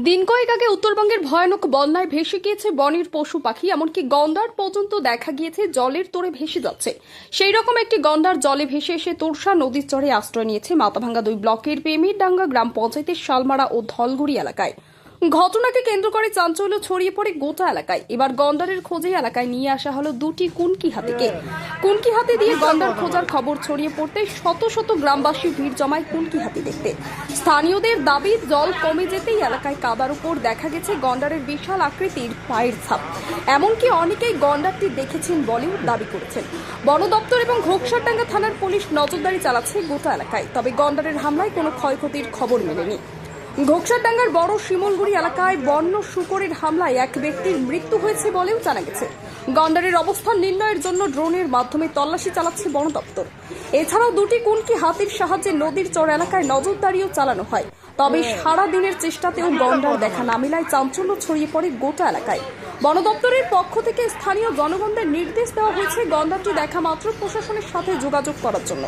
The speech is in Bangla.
দিন কয়েক আগে উত্তরবঙ্গের ভয়ানক বন্যায় ভেসে গিয়েছে বনের পশু পাখি, এমনকি গন্ডার পর্যন্ত দেখা গিয়েছে জলের তোড়ে ভেসে যাচ্ছে। সেই রকম একটি গন্ডার জলে ভেসে এসে তোরসা নদীর চরে আশ্রয় নিয়েছে মাথাভাঙ্গা 2 ব্লকের পেমিরডাঙ্গা গ্রাম পঞ্চায়েতের শালমারা ও ধলগুড়ি এলাকায়। ঘটনাকে কেন্দ্র করে চাঞ্চল্য ছড়িয়ে পড়ে গোটা এলাকায়। এবার গন্ডারের খোঁজে এলাকায় নিয়ে আসা হলো 2টি কুনকি হাতিকে। কুনকি হাতি দিয়ে গন্ডার খোঁজার খবর ছড়িয়ে পড়তে শত শত গ্রামবাসী ভিড় জমায় কুনকি হাতি দেখতে। স্থানীয়দের দাবি, জল কমে যেতেই এলাকায় কাদার উপর দেখা গেছে গন্ডারের বিশাল আকৃতির পায়ের ছাপ। এমনকি অনেকেই গন্ডারটি দেখেছেন বলেও দাবি করেছেন। বন দপ্তর এবং ঘোকসারডাঙ্গা থানার পুলিশ নজরদারি চালাচ্ছে গোটা এলাকায়, তবে গন্ডারের হামলায় কোনো ক্ষয়ক্ষতির খবর মেলেনি। ঘোকসারডাঙ্গার বড় শিমলগুড়ি এলাকায় বন্য শূকরের হামলায় এক ব্যক্তির মৃত্যু হয়েছে বলেও জানা গেছে। গন্ডারের অবস্থান নির্ণয়ের জন্য ড্রোনের মাধ্যমে তল্লাশি চালাচ্ছে বন দপ্তর। এছাড়াও 2টি কুনকি হাতির সাহায্যে নদীর চর এলাকায় নজরদারিও চালানো হয়। তবে সারা দিনের চেষ্টাতেও গন্ডার দেখা না মেলায় চাঞ্চল্য ছড়িয়ে পড়ে গোটা এলাকায়। বন দপ্তরের পক্ষ থেকে স্থানীয় জনগণদের নির্দেশ দেওয়া হয়েছে গন্ডারটি দেখা মাত্র প্রশাসনের সাথে যোগাযোগ করার জন্য।